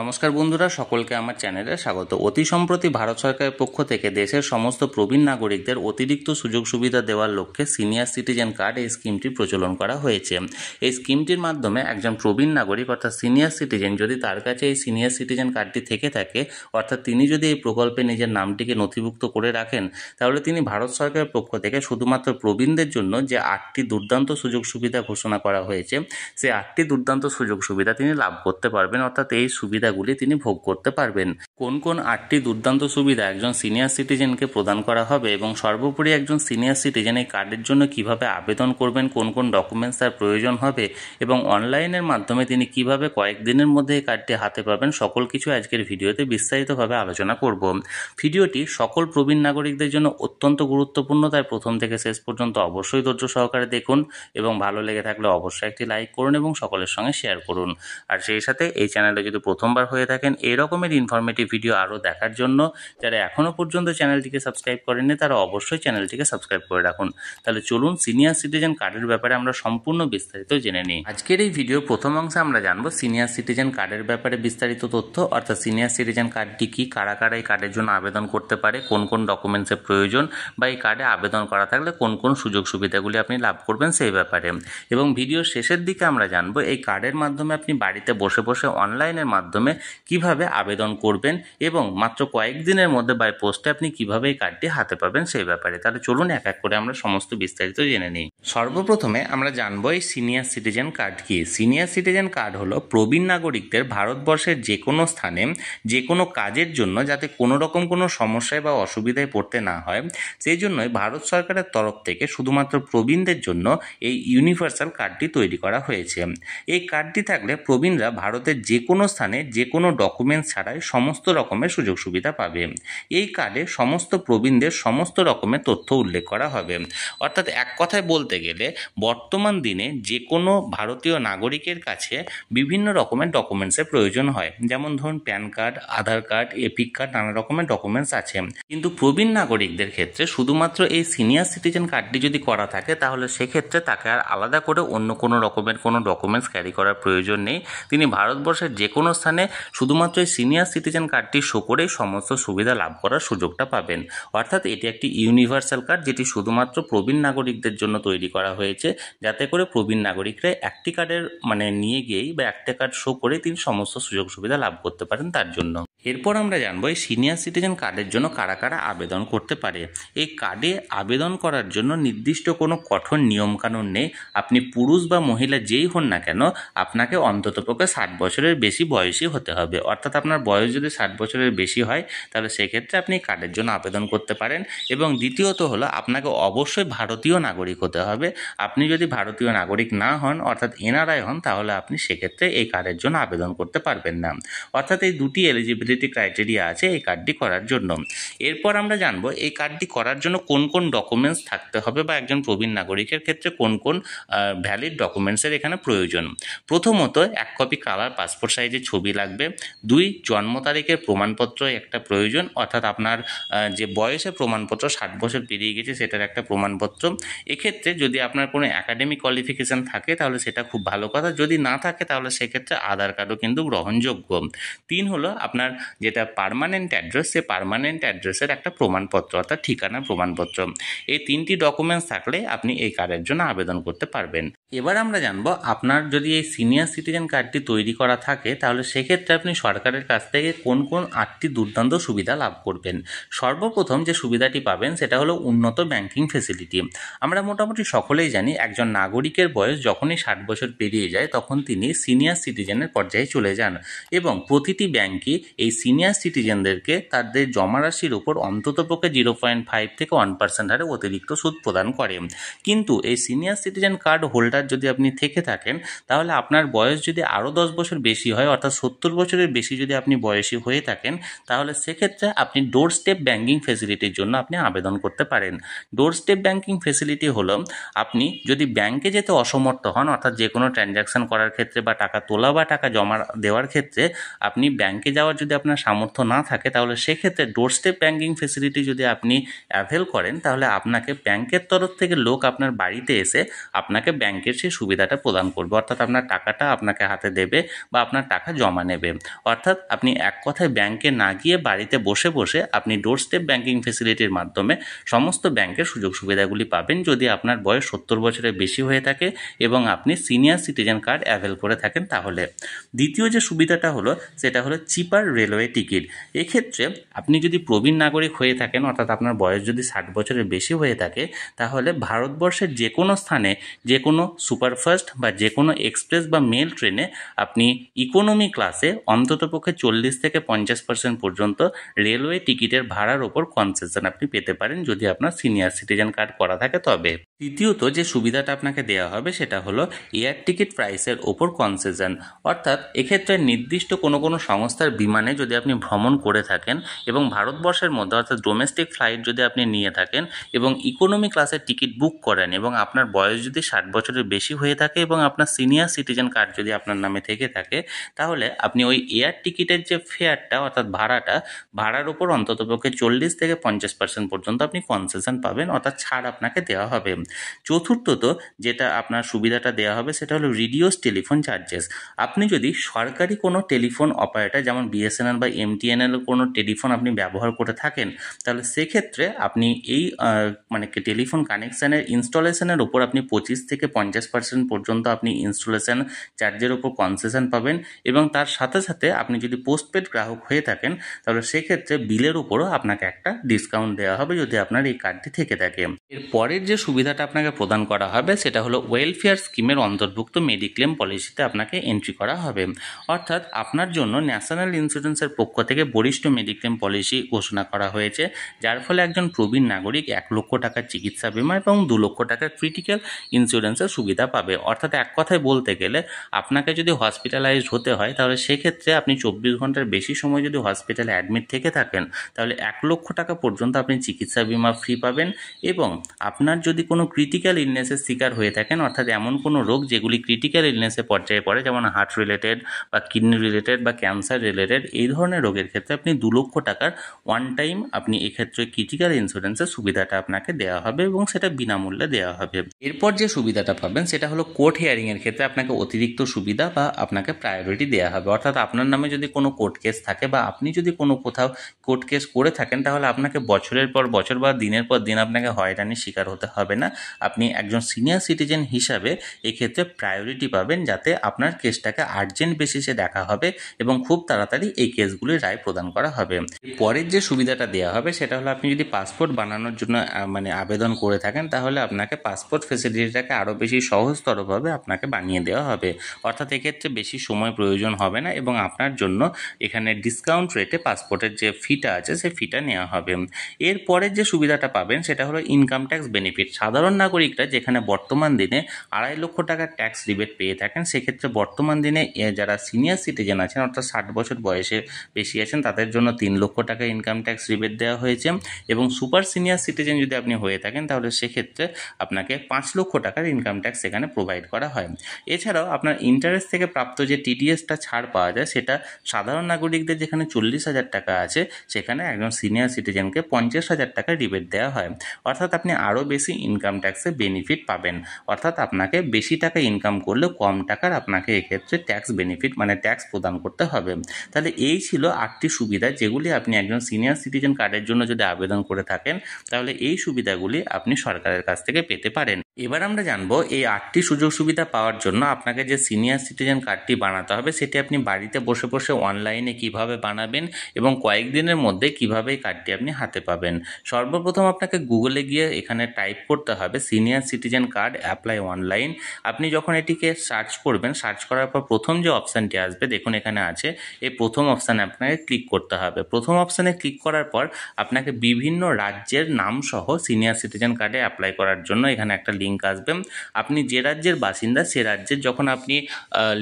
নমস্কার বন্ধুরা, সকলকে আমার চ্যানেলে স্বাগত। অতি সম্প্রতি ভারত সরকারের পক্ষ থেকে দেশের সমস্ত প্রবীণ নাগরিকদের অতিরিক্ত সুযোগ সুবিধা দেওয়ার লক্ষ্যে সিনিয়র সিটিজেন কার্ড এই স্কিমটি প্রচলন করা হয়েছে। এই স্কিমটির মাধ্যমে একজন প্রবীণ নাগরিক অর্থাৎ সিনিয়র সিটিজেন যদি তার কাছে এই সিনিয়র সিটিজেন কার্ডটি থেকে থাকে, অর্থাৎ তিনি যদি এই প্রকল্পে নিজের নামটিকে নথিভুক্ত করে রাখেন, তাহলে তিনি ভারত সরকারের পক্ষ থেকে শুধুমাত্র প্রবীণদের জন্য যে 8টি দুর্দান্ত সুযোগ সুবিধা ঘোষণা করা হয়েছে, সেই 8টি দুর্দান্ত সুযোগ সুবিধা তিনি লাভ করতে পারবেন, অর্থাৎ এই সুবিধাগুলি তিনি ভোগ করতে পারবেন। কোন কোন 8টি দুর্দান্ত সুবিধা একজন সিনিয়র সিটিজেনকে প্রদান করা হবে এবং সর্বোপরি একজন সিনিয়র সিটিজেন এই কার্ডের জন্য কিভাবে আবেদন করবেন, কোন কোন ডকুমেন্টস তার প্রয়োজন হবে এবং অনলাইনের মাধ্যমে তিনি কিভাবে কয়েকদিনের মধ্যে এই কার্ডটি হাতে পাবেন, সকল কিছু আজকের ভিডিওতে বিস্তারিতভাবে আলোচনা করব। ভিডিওটি সকল প্রবীণ নাগরিকদের জন্য অত্যন্ত গুরুত্বপূর্ণ, তাই প্রথম থেকে শেষ পর্যন্ত অবশ্যই ধৈর্য সহকারে দেখুন এবং ভালো লেগে থাকলে অবশ্যই একটি লাইক করুন এবং সকলের সঙ্গে শেয়ার করুন। আর সেই সাথে এই চ্যানেলে যদি প্রথমবার হয়ে থাকেন এই রকমের ইনফরমেটিভ ভিডিও আরও দেখার জন্য, যারা এখনও পর্যন্ত চ্যানেলটিকে সাবস্ক্রাইব করেননি তারা অবশ্যই চ্যানেলটিকে সাবস্ক্রাইব করে রাখুন। তাহলে চলুন সিনিয়র সিটিজেন কার্ডের ব্যাপারে আমরা সম্পূর্ণ বিস্তারিত জেনে নিই। আজকের এই ভিডিওর প্রথম অংশে আমরা জানবো সিনিয়র সিটিজেন কার্ডের ব্যাপারে বিস্তারিত তথ্য, অর্থাৎ সিনিয়র সিটিজেন কার্ডটি কি, কারা কারা এই কার্ডের জন্য আবেদন করতে পারে, কোন কোন ডকুমেন্টসের প্রয়োজন বা এই কার্ডে আবেদন করা থাকলে কোন কোন সুযোগ সুবিধাগুলি আপনি লাভ করবেন সেই ব্যাপারে। এবং ভিডিওর শেষের দিকে আমরা জানবো এই কার্ডের মাধ্যমে আপনি বাড়িতে বসে বসে অনলাইনের মাধ্যমে কিভাবে আবেদন করবেন এবং মাত্র কয়েকদিনের মধ্যে বাই পোস্টে আপনি কিভাবে এই কার্ডটি হাতে পাবেন সেই ব্যাপারে। তাহলে চলুন এক এক করে আমরা সমস্ত বিস্তারিত জেনে নিই। সর্বপ্রথমে আমরা জানবো এই সিনিয়র সিটিজেন কার্ড কি। সিনিয়র সিটিজেন কার্ড হলো প্রবীণ নাগরিকদের ভারতবর্ষের যে কোনো স্থানে যে কোনো কাজের জন্য যাতে কোনো রকম কোনো সমস্যায় বা অসুবিধায় পড়তে না হয়, সেই জন্যই ভারত সরকারের তরফ থেকে শুধুমাত্র প্রবীণদের জন্য এই ইউনিভার্সাল কার্ডটি তৈরি করা হয়েছে। এই কার্ডটি থাকলে প্রবীণরা ভারতের যে কোনো স্থানে যে কোনো ডকুমেন্টস ছাড়াই সমস্ত রকমের সুযোগ সুবিধা পাবে। এই কার্ডে সমস্ত প্রবীণদের সমস্ত রকমের তথ্য উল্লেখ করা হবে। অর্থাৎ এক কথায় বলতে গেলে বর্তমান দিনে যে কোনো ভারতীয় নাগরিকের কাছে বিভিন্ন রকমের ডকুমেন্টসের প্রয়োজন হয়, যেমন ধরুন প্যান কার্ড, আধার কার্ড, এপিক কার্ড, নানা রকমের ডকুমেন্টস আছে। কিন্তু প্রবীণ নাগরিকদের ক্ষেত্রে শুধুমাত্র এই সিনিয়র সিটিজেন কার্ডটি যদি করা থাকে তাহলে সেক্ষেত্রে তাকে আর আলাদা করে অন্য কোনো রকমের কোনো ডকুমেন্টস ক্যারি করার প্রয়োজন নেই। তিনি ভারতবর্ষের যে কোনো স্থানে শুধুমাত্র এই সিনিয়র সিটিজেন কার্ডটি শো করেই সমস্ত সুবিধা লাভ করার সুযোগটা পাবেন। অর্থাৎ এটি একটি ইউনিভার্সাল কার্ড যেটি শুধুমাত্র প্রবীণ নাগরিকদের জন্য তৈরি করা হয়েছে, যাতে করে প্রবীণ নাগরিকরা একটি কার্ডের নিয়ে গিয়েই বা একটা কার্ড শো করে তিনি সমস্ত সুযোগ সুবিধা লাভ করতে পারেন তার জন্য। এরপর আমরা জানবো এই সিনিয়র সিটিজেন কার্ডের জন্য কারা কারা আবেদন করতে পারে। এই কার্ডে আবেদন করার জন্য নির্দিষ্ট কোনো কঠোর নিয়মকানুন নেই। আপনি পুরুষ বা মহিলা যেই হন না কেন, আপনাকে অন্ততপক্ষে 60 বছরের বেশি বয়সী হতে হবে। অর্থাৎ আপনার বয়স যদি 60 বছরের বেশি হয় তাহলে সেক্ষেত্রে আপনি কার্ডের জন্য আবেদন করতে পারেন। এবং দ্বিতীয়ত হলো আপনাকে অবশ্যই ভারতীয় নাগরিক হতে হবে। আপনি যদি ভারতীয় নাগরিক না হন অর্থাৎ এনআরআই হন, তাহলে আপনি সেক্ষেত্রে এই কার্ডের জন্য আবেদন করতে পারবেন না। অর্থাৎ এই দুটি এলিজিবিলিটি ক্রাইটেরিয়া আছে এই কার্ডটি করার জন্য। এরপর আমরা জানবো এই কার্ডটি করার জন্য কোন কোন ডকুমেন্টস থাকতে হবে বা একজন প্রবীণ নাগরিকের ক্ষেত্রে কোন কোন ভ্যালিড ডকুমেন্টসের এখানে প্রয়োজন। প্রথমত 1 কপি কালার পাসপোর্ট সাইজের ছবি লাগবে। 2 জন্ম তারিখের প্রমাণপত্র একটা প্রয়োজন, অর্থাৎ আপনার যে বয়সের প্রমাণপত্র 60 বছর পেরিয়ে গেছে সেটার একটা প্রমাণপত্র। এক্ষেত্রে যদি আপনার কোনো একাডেমিক কোয়ালিফিকেশান থাকে তাহলে সেটা খুব ভালো কথা, যদি না থাকে তাহলে সেক্ষেত্রে আধার কার্ডও কিন্তু গ্রহণযোগ্য। 3 হলো আপনার যেটা পার্মানেন্ট অ্যাড্রেস, সে পার্মানেন্ট অ্যাড্রেসের একটা প্রমাণপত্র অর্থাৎ ঠিকানা প্রমাণপত্র। এই 3টি ডকুমেন্টস থাকলে আপনি এই কার্ডের জন্য আবেদন করতে পারবেন। এবার আমরা জানবো আপনার যদি এই সিনিয়র সিটিজেন কার্ডটি তৈরি করা থাকে তাহলে সেক্ষেত্রে আপনি সরকারের কাছ থেকে কোন কোন 8টি দুর্দান্ত সুবিধা লাভ করবেন। সর্বপ্রথম যে সুবিধাটি পাবেন সেটা হলো উন্নত ব্যাংকিং ফেসিলিটি। আমরা মোটামুটি সকলেই জানি একজন নাগরিকের বয়স যখনই 60 বছর পেরিয়ে যায় তখন তিনি সিনিয়র সিটিজেনের পর্যায়ে চলে যান এবং প্রতিটি ব্যাংকই এই সিনিয়র সিটিজেনদেরকে তাদের জমারাশির উপর অন্ততপক্ষে 0.5 থেকে 1% হারে অতিরিক্ত সুদ প্রদান করে। কিন্তু এই সিনিয়র সিটিজেন কার্ড হোল্ডার যদি আপনি থেকে থাকেন তাহলে আপনার বয়স যদি আরও 10 বছর বেশি হয়, অর্থাৎ 70 বছরের বেশি যদি আপনি বয়সী হয়ে থাকেন, তাহলে সেক্ষেত্রে আপনি ডোর স্টেপ ব্যাংকিং ফেসিলিটির জন্য আপনি আবেদন করতে পারেন। ডোর স্টেপ ব্যাংকিং ফেসিলিটি হলো আপনি যদি ব্যাংকে যেতে অসমর্থ হন, অর্থাৎ যে কোনো ট্রানজ্যাকশন করার ক্ষেত্রে বা টাকা তোলা বা টাকা জমা দেওয়ার ক্ষেত্রে আপনি ব্যাংকে যাওয়ার যদি আপনার সামর্থ্য না থাকে তাহলে সেক্ষেত্রে ডোরস্টেপ ব্যাঙ্কিং ফেসিলিটি যদি আপনি অ্যাভেল করেন তাহলে আপনাকে ব্যাংকের তরফ থেকে লোক আপনার বাড়িতে এসে আপনাকে ব্যাংকের সেই সুবিধাটা প্রদান করবে, অর্থাৎ আপনার টাকাটা আপনাকে হাতে দেবে বা আপনার টাকা জমা নেবে। অর্থাৎ আপনি এক কথায় ব্যাংকে না গিয়ে বাড়িতে বসে বসে আপনি ডোরস্টেপ ব্যাঙ্কিং ফেসিলিটির মাধ্যমে সমস্ত ব্যাংকের সুযোগ সুবিধাগুলি পাবেন যদি আপনার বয়স 70 বছরের বেশি হয়ে থাকে এবং আপনি সিনিয়র সিটিজেন কার্ড অ্যাভেল করে থাকেন। তাহলে দ্বিতীয় যে সুবিধাটা হলো সেটা হলো চিপার রেলওয়ে টিকিট। এক্ষেত্রে আপনি যদি প্রবীণ নাগরিক হয়ে থাকেন, অর্থাৎ আপনার বয়স যদি 60 বছরের বেশি হয়ে থাকে, তাহলে ভারতবর্ষের যে কোনো স্থানে যে কোনো সুপারফাস্ট বা যে কোনো এক্সপ্রেস বা মেল ট্রেনে আপনি ইকোনমি ক্লাসে অন্ততপক্ষে 40 থেকে 50% পর্যন্ত রেলওয়ে টিকিটের ভাড়ার ওপর কনসেশন আপনি পেতে পারেন যদি আপনার সিনিয়র সিটিজেন কার্ড করা থাকে তবে। তৃতীয়ত যে সুবিধাটা আপনাকে দেওয়া হবে সেটা হলো এয়ার টিকিট প্রাইসের ওপর কনসেশন। অর্থাৎ এক্ষেত্রে নির্দিষ্ট কোনো সংস্থার বিমানে যদি আপনি ভ্রমণ করে থাকেন এবং ভারতবর্ষের মধ্যে অর্থাৎ ডোমেস্টিক ফ্লাইট যদি আপনি নিয়ে থাকেন এবং ইকোনমি ক্লাসের টিকিট বুক করেন এবং আপনার বয়স যদি 60 বছরের বেশি হয়ে থাকে এবং আপনার সিনিয়র সিটিজেন কার্ড যদি আপনার নামে থেকে থাকে, তাহলে আপনি ওই এয়ার টিকিটের যে ফেয়ারটা অর্থাৎ ভাড়ার ওপর অন্ততপক্ষে 40 থেকে 50% পর্যন্ত আপনি কনসেশন পাবেন, অর্থাৎ ছাড় আপনাকে দেওয়া হবে। চতুর্থত যেটা আপনার সুবিধাটা দেওয়া হবে সেটা হলো রিডিউস টেলিফোন চার্জেস। আপনি যদি সরকারি কোনো টেলিফোন অপারেটর যেমন বিএসএনএল বা এমটিএনএল কোনো টেলিফোন আপনি ব্যবহার করে থাকেন, তাহলে সেক্ষেত্রে আপনি এই মানে টেলিফোন কানেকশানের ইনস্টলেশনের ওপর আপনি 25 থেকে 50% পর্যন্ত আপনি ইনস্টলেশন চার্জের ওপর কনসেশন পাবেন এবং তার সাথে সাথে আপনি যদি পোস্টপেড গ্রাহক হয়ে থাকেন তাহলে সেক্ষেত্রে বিলের উপরও আপনাকে একটা ডিসকাউন্ট দেওয়া হবে যদি আপনার এই কার্ডটি থেকে থাকে। এর পরের যে সুবিধাটা আপনাকে প্রদান করা হবে সেটা হলো ওয়েলফেয়ার স্কিমের অন্তর্ভুক্ত মেডিক্লেম পলিসিতে আপনাকে এন্ট্রি করা হবে। অর্থাৎ আপনার জন্য ন্যাশনাল ইন্স্যুরেন্সের পক্ষ থেকে বরিষ্ঠ মেডিক্লেম পলিসি ঘোষণা করা হয়েছে, যার ফলে একজন প্রবীণ নাগরিক 1 লক্ষ টাকার চিকিৎসা বিমা এবং 2 লক্ষ টাকার ক্রিটিক্যাল ইন্স্যুরেন্সের সুবিধা পাবে। অর্থাৎ এক কথায় বলতে গেলে আপনাকে যদি হসপিটালাইজড হতে হয় তাহলে সেক্ষেত্রে আপনি 24 ঘন্টার বেশি সময় যদি হসপিটালে অ্যাডমিট থেকে থাকেন তাহলে 1 লক্ষ টাকা পর্যন্ত আপনি চিকিৎসা বিমা ফ্রি পাবেন এবং আপনার যদি কোনো ক্রিটিক্যাল ইলনেসের শিকার হয়ে থাকেন, অর্থাৎ এমন কোনো রোগ যেগুলি ক্রিটিক্যাল ইলনেসের পর্যায়ে পড়ে যেমন হার্ট রিলেটেড বা কিডনি রিলেটেড বা ক্যান্সার রিলেটেড, এই ধরনের রোগের ক্ষেত্রে আপনি 2 লক্ষ টাকার ওয়ান টাইম আপনি এক্ষেত্রে ক্রিটিক্যাল ইন্স্যুরেন্সের সুবিধাটা আপনাকে দেওয়া হবে এবং সেটা বিনামূল্যে দেওয়া হবে। এরপর যে সুবিধাটা পাবেন সেটা হলো কোর্ট হিয়ারিংয়ের ক্ষেত্রে আপনাকে অতিরিক্ত সুবিধা বা আপনাকে প্রায়োরিটি দেওয়া হবে। অর্থাৎ আপনার নামে যদি কোনো কোর্ট কেস থাকে বা আপনি যদি কোনো কোথাও কোর্ট কেস করে থাকেন তাহলে আপনাকে বছরের পর বছর বা দিনের পর দিন আপনাকে হয়রানির শিকার হতে হবে না। আপনি একজন সিনিয়র সিটিজেন হিসাবে এক্ষেত্রে প্রায়োরিটি পাবেন যাতে আপনার কেসটাকে আর্জেন্ট বেসিসে দেখা হবে এবং খুব তাড়াতাড়ি এই কেসগুলির রায় প্রদান করা হবে। পরের যে সুবিধাটা দেওয়া হবে সেটা হলো আপনি যদি পাসপোর্ট বানানোর জন্য আবেদন করে থাকেন তাহলে আপনাকে পাসপোর্ট ফেসিলিটিটাকে আরও বেশি সহজতরভাবে আপনাকে বানিয়ে দেওয়া হবে। অর্থাৎ এক্ষেত্রে বেশি সময় প্রয়োজন হবে না এবং আপনার জন্য এখানে ডিসকাউন্ট রেটে পাসপোর্টের যে ফিটা আছে সেই ফিটা নেওয়া হবে। এরপরের যে সুবিধাটা পাবেন সেটা হলো ইনকাম ট্যাক্স বেনিফিট। সাধারণ নাগরিকরা যেখানে বর্তমান দিনে 2.5 লক্ষ টাকার ট্যাক্স রিবেট পেয়ে থাকেন, সেক্ষেত্রে বর্তমান দিনে যারা সিনিয়র সিটিজেন আছেন অর্থাৎ 60 বছর বয়সে বেশি আছেন তাদের জন্য 3 লক্ষ টাকা ইনকাম ট্যাক্স রিবেট দেওয়া হয়েছে এবং সুপার সিনিয়র সিটিজেন যদি আপনি হয়ে থাকেন তাহলে সেক্ষেত্রে আপনাকে 5 লক্ষ টাকার ইনকাম ট্যাক্স সেখানে প্রোভাইড করা হয়। এছাড়াও আপনার ইন্টারেস্ট থেকে প্রাপ্ত যে টিডিএসটা ছাড় পাওয়া যায় সেটা সাধারণ নাগরিকদের যেখানে 40,000 টাকা আছে সেখানে একজন সিনিয়র সিটিজেনকে 50,000 টাকা রিবেট দেওয়া হয়। অর্থাৎ আপনি আরও বেশি ইনকাম ট্যাক্সে বেনিফিট পাবেন। অর্থাৎ আপনাকে বেশি টাকা ইনকাম করলেও কম টাকার আপনাকে এক্ষেত্রে ট্যাক্স বেনিফিট ট্যাক্স প্রদান করতে হবে। তাহলে এই ছিল 8টি সুবিধা যেগুলি আপনি একজন সিনিয়র সিটিজেন কার্ডের জন্য যদি আবেদন করে থাকেন তাহলে এই সুবিধাগুলি আপনি সরকারের কাছ থেকে পেতে পারেন। এবার আমরা জানবো এই 8টি সুযোগ সুবিধা পাওয়ার জন্য আপনাকে যে সিনিয়র সিটিজেন কার্ডটি বানাতে হবে সেটি আপনি বাড়িতে বসে বসে অনলাইনে কিভাবে বানাবেন এবং কয়েকদিনের মধ্যে কিভাবে এই কার্ডটি আপনি হাতে পাবেন। সর্বপ্রথম আপনাকে গুগলে গিয়ে এখানে টাইপ করতে হবে senior citizen card apply online. আপনি যখন এটিকে সার্চ করবেন, সার্চ করার পর প্রথম যে অপশানটি আসবে দেখুন এখানে আছে, এই প্রথম অপশানে আপনাকে ক্লিক করতে হবে। প্রথম অপশানে ক্লিক করার পর আপনাকে বিভিন্ন রাজ্যের নাম সহ সিনিয়র সিটিজেন কার্ডে অ্যাপ্লাই করার জন্য এখানে একটা লিঙ্ক লিঙ্ক আসবে। আপনি যে রাজ্যের বাসিন্দা সে রাজ্যের যখন আপনি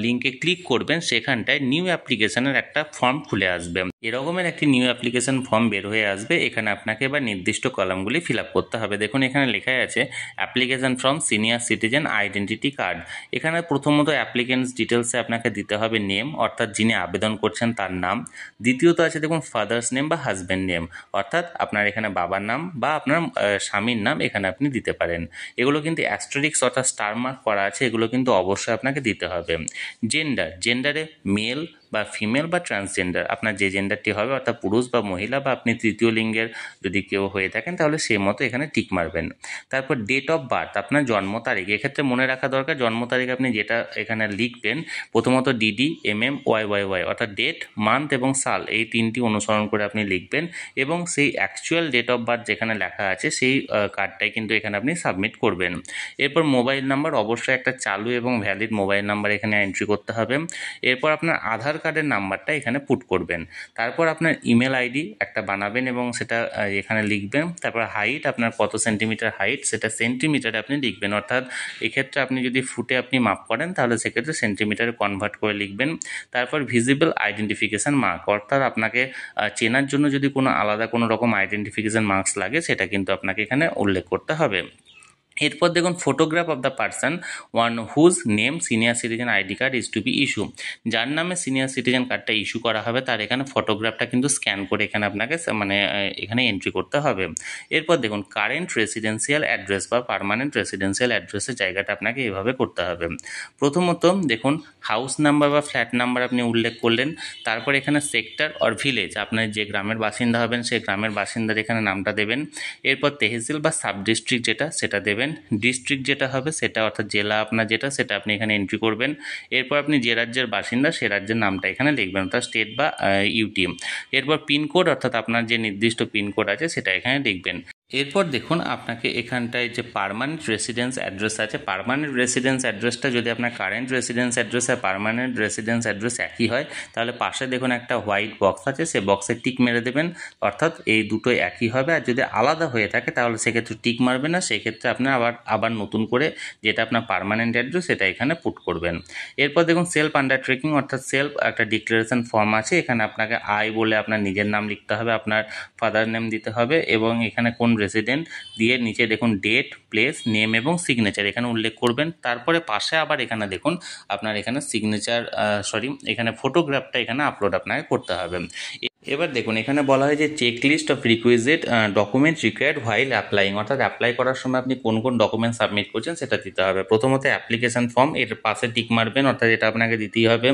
লিঙ্কে ক্লিক করবেন সেখানটায় নিউ অ্যাপ্লিকেশনের একটা ফর্ম খুলে আসবে। এরকমের একটি নিউ অ্যাপ্লিকেশন ফর্ম বের হয়ে আসবে। এখানে আপনাকে এবার নির্দিষ্ট কলামগুলি ফিল আপ করতে হবে। দেখুন এখানে লেখা আছে application from senior citizen identity card. এখানে প্রথমত অ্যাপ্লিকেন্টস ডিটেলসে আপনাকে দিতে হবে নেম, অর্থাৎ যিনি আবেদন করছেন তার নাম। দ্বিতীয়ত আছে দেখুন ফাদার্স নেম বা হাজব্যান্ড নেম, অর্থাৎ আপনার এখানে বাবার নাম বা আপনার স্বামীর নাম এখানে আপনি দিতে পারেন। এগুলো কিন্তু অ্যাস্টেরিক্স অর্থাৎ স্টার মার্ক করা আছে, এগুলো কিন্তু অবশ্যই আপনাকে দিতে হবে। জেন্ডারে মেল বা ফিমেল বা ট্রান্সজেন্ডার, আপনার যে জেন্ডারটি হবে অর্থাৎ পুরুষ বা মহিলা বা আপনি তৃতীয় লিঙ্গের যদি কেউ হয়ে থাকেন তাহলে সেই মতো এখানে টিক মারবেন। তারপর ডেট অফ বার্থ, আপনার জন্ম তারিখ। এক্ষেত্রে মনে রাখা দরকার জন্ম তারিখ আপনি যেটা এখানে লিখবেন প্রথমত ডিডি MMYYY অর্থাৎ ডেট, মান্থ এবং সাল, এই তিনটি অনুসরণ করে আপনি লিখবেন এবং সেই অ্যাকচুয়াল ডেট অফ বার্থ যেখানে লেখা আছে সেই কার্ডটাই কিন্তু এখানে আপনি সাবমিট করবেন। এরপর মোবাইল নাম্বার, অবশ্যই একটা চালু এবং ভ্যালিড মোবাইল নাম্বার এখানে এন্ট্রি করতে হবে। এরপর আপনার আধার কার্ডের নাম্বারটা এখানে পুট করবেন। তারপর আপনার ইমেল আইডি একটা বানাবেন এবং সেটা এখানে লিখবেন। তারপর হাইট, আপনার কত সেন্টিমিটার হাইট সেটা সেন্টিমিটারে আপনি লিখবেন, অর্থাৎ এক্ষেত্রে আপনি যদি ফুটে আপনি মাপ করেন তাহলে সেক্ষেত্রে সেন্টিমিটারে কনভার্ট করে লিখবেন। তারপর ভিজিবল আইডেন্টিফিকেশান মার্ক, অর্থাৎ আপনাকে চেনার জন্য যদি কোনো আলাদা কোনো রকম আইডেন্টিফিকেশান মার্কস লাগে সেটা কিন্তু আপনাকে এখানে উল্লেখ করতে হবে। এরপর দেখুন photograph of the person one whose name senior citizen ID card is to be issue. যার নামে সিনিয়র সিটিজেন কার্ডটা ইস্যু করা হবে তার এখানে ফটোগ্রাফটা কিন্তু স্ক্যান করে এখানে আপনাকে এখানে এন্ট্রি করতে হবে। এরপর দেখুন কারেন্ট রেসিডেন্সিয়াল অ্যাড্রেস বা পার্মানেন্ট রেসিডেন্সিয়াল অ্যাড্রেসের জায়গাটা আপনাকে এভাবে করতে হবে। প্রথমত দেখুন হাউস নাম্বার বা ফ্ল্যাট নাম্বার আপনি উল্লেখ করলেন। তারপর এখানে সেক্টর অর ভিলেজ, আপনার যে গ্রামের বাসিন্দা হবেন সেই গ্রামের বাসিন্দার এখানে নামটা দেবেন। এরপর তেহসিল বা সাব ডিস্ট্রিক্ট সেটা দেবেন। ডিস্ট্রিক্ট যেটা হবে সেটা অর্থাৎ জেলা আপনার যেটা সেটা আপনি এখানে এন্ট্রি করবেন। এরপর আপনি যে রাজ্যের বাসিন্দা সে রাজ্যের নামটা এখানে লিখবেন, অর্থাৎ স্টেট বা ইউটি। এরপর পিনকোড, অর্থাৎ আপনার যে নির্দিষ্ট পিনকোড আছে সেটা এখানে লিখবেন। এরপর দেখুন আপনাকে এখানটায় যে পার্মানেন্ট রেসিডেন্স অ্যাড্রেস আছে, পার্মানেন্ট রেসিডেন্স অ্যাড্রেসটা যদি আপনার কারেন্ট রেসিডেন্স অ্যাড্রেস আর পার্মানেন্ট রেসিডেন্স অ্যাড্রেস একই হয় তাহলে পাশে দেখুন একটা হোয়াইট বক্স আছে, সে বক্সে টিক মেরে দেবেন, অর্থাৎ এই দুটো একই হবে। আর যদি আলাদা হয়ে থাকে তাহলে সেক্ষেত্রে টিক মারবেন না, সেক্ষেত্রে আপনি আবার নতুন করে যেটা আপনার পার্মানেন্ট অ্যাড্রেস সেটা এখানে পুট করবেন। এরপর দেখুন সেলফ আন্ডারটেকিং, অর্থাৎ সেলফ একটা ডিক্লারেশন ফর্ম আছে, এখানে আপনাকে আই বলে আপনার নিজের নাম লিখতে হবে, আপনার ফাদার নেম দিতে হবে এবং এখানে কোন রেসিডেন্ট দিয়ে নিচে দেখুন ডেট, প্লেস, নেম এবং সিগনেচার এখানে উল্লেখ করবেন। তারপরে পাশে আবার এখানে দেখুন আপনার এখানে এখানে ফটোগ্রাফটা এখানে আপলোড আপনাকে করতে হবে। এবার দেখুন এখানে বলা হয় যে check list of requisite document required while applying, অর্থাৎ অ্যাপ্লাই করার সময় আপনি কোন কোন ডকুমেন্ট সাবমিট করছেন সেটা দিতে হবে। প্রথমত অ্যাপ্লিকেশন ফর্ম, এর পাশে টিক মারবেন, অর্থাৎ এটা আপনাকে দিতেই হবে।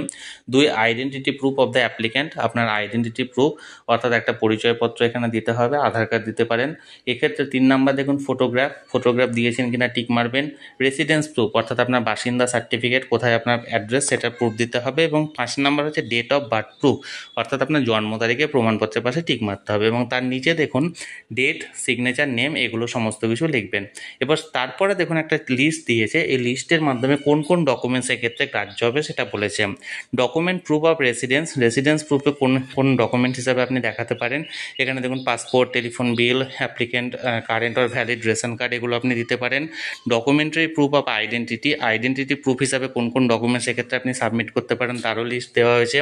2 identity proof of the applicant, আপনার আইডেন্টিটি প্রুফ অর্থাৎ একটা পরিচয়পত্র এখানে দিতে হবে, আধার কার্ড দিতে পারেন। এক্ষেত্রে 3 নাম্বার দেখুন ফটোগ্রাফ দিয়েছেন কিনা টিক মারবেন। রেসিডেন্স প্রুফ, অর্থাৎ আপনার বাসিন্দা সার্টিফিকেট, কোথায় আপনার অ্যাড্রেস সেটা প্রুফ দিতে হবে। এবং 5 নাম্বার হচ্ছে ডেট অফ বার্থ প্রুফ, অর্থাৎ আপনার জন্ম তারিখে প্রমাণপত্রের পাশে টিক মারতে হবে এবং তার নিচে দেখুন ডেট, সিগনেচার, নেম এগুলো সমস্ত কিছু লিখবেন। এবার তারপরে দেখুন একটা লিস্ট দিয়েছে, এই লিস্টের মাধ্যমে কোন কোন ডকুমেন্টস এক্ষেত্রে গ্রাহ্য হবে সেটা বলেছে। ডকুমেন্ট প্রুফ অফ রেসিডেন্স প্রুফে কোন ডকুমেন্ট হিসাবে আপনি দেখাতে পারেন, এখানে দেখুন passport, telephone bill, applicant current or valid ration card এগুলো আপনি দিতে পারেন। Documentary proof of identity proof হিসাবে কোন কোন ডকুমেন্টস এক্ষেত্রে আপনি সাবমিট করতে পারেন তারও লিস্ট দেওয়া হয়েছে।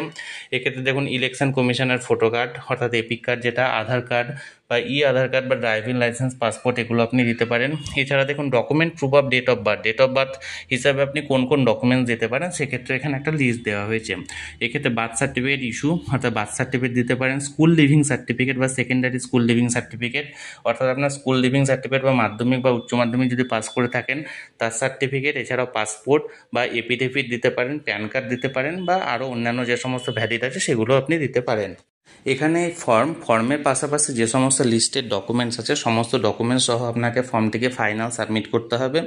এক্ষেত্রে দেখুন ইলেকশন কমিশনের ফটো কার্ড অর্থাৎ এপিক কার্ড যেটা, আধার কার্ড বা আধার কার্ড বা ড্রাইভিং লাইসেন্স, পাসপোর্ট এগুলো আপনি দিতে পারেন। এছাড়া দেখুন document proof of date of birth হিসাবে আপনি কোন কোন ডকুমেন্টস দিতে পারেন সেক্ষেত্রে এখানে একটা লিস্ট দেওয়া হয়েছে। এক্ষেত্রে বার্থ সার্টিফিকেট ইস্যু, অর্থাৎ বার্থ সার্টিফিকেট দিতে পারেন। স্কুল লিভিং সার্টিফিকেট বা সেকেন্ডারি স্কুল লিভিং সার্টিফিকেট, অর্থাৎ আপনার স্কুল লিভিং সার্টিফিকেট বা মাধ্যমিক বা উচ্চ মাধ্যমিক যদি পাস করে থাকেন তার সার্টিফিকেট। এছাড়াও পাসপোর্ট বা এপিডেভিট দিতে পারেন, প্যান কার্ড দিতে পারেন বা আরও অন্যান্য যে সমস্ত ভ্যালিড আছে সেগুলো আপনি দিতে পারেন। এখানে ফর্মের পাশাপাশি যে সমস্ত লিস্টেড ডকুমেন্টস আছে সমস্ত ডকুমেন্টস সহ আপনাকে ফর্মটিকে ফাইনাল সাবমিট করতে হবে।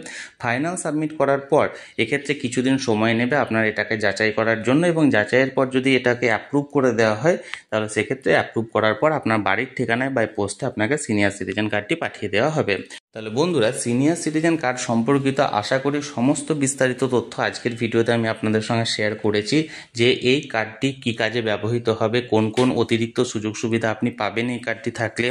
ফাইনাল সাবমিট করার পর এক্ষেত্রে কিছুদিন সময় নেবে আপনার এটাকে যাচাই করার জন্য এবং যাচাইয়ের পর যদি এটাকে অ্যাপ্রুভ করে দেওয়া হয় তাহলে সেক্ষেত্রে অ্যাপ্রুভ করার পর আপনার বাড়ির ঠিকানায় বাই পোস্টে আপনাকে সিনিয়র সিটিজেন কার্ডটি পাঠিয়ে দেওয়া হবে। তাহলে বন্ধুরা, সিনিয়র সিটিজেন কার্ড সম্পর্কিত আশা করি সমস্ত বিস্তারিত তথ্য আজকের ভিডিওতে আমি আপনাদের সঙ্গে শেয়ার করেছি, যে এই কার্ডটি কী কাজে ব্যবহৃত হবে, কোন কোন অতিরিক্ত সুযোগ সুবিধা আপনি পাবেন এই কার্ডটি থাকলে,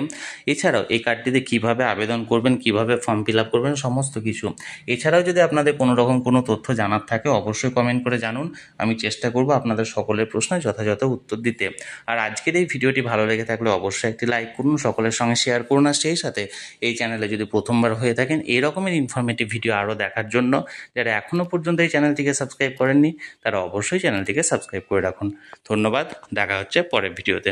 এছাড়াও এই কার্ডটিতে কিভাবে আবেদন করবেন, কিভাবে ফর্ম ফিল আপ করবেন, সমস্ত কিছু। এছাড়াও যদি আপনাদের কোনো রকম কোনো তথ্য জানার থাকে অবশ্যই কমেন্ট করে জানুন, আমি চেষ্টা করব আপনাদের সকলের প্রশ্নের যথাযথ উত্তর দিতে। আর আজকের এই ভিডিওটি ভালো লেগে থাকলে অবশ্যই একটি লাইক করুন, সকলের সঙ্গে শেয়ার করুন, আর সেই সাথে এই চ্যানেলে যদি প্রথমবার হয়ে থাকেন এই রকমের ইনফরমেটিভ ভিডিও আরও দেখার জন্য, যারা এখনও পর্যন্ত এই চ্যানেলটিকে সাবস্ক্রাইব করেননি তারা অবশ্যই চ্যানেলটিকে সাবস্ক্রাইব করে রাখুন। ধন্যবাদ, দেখা হচ্ছে পরের ভিডিওতে।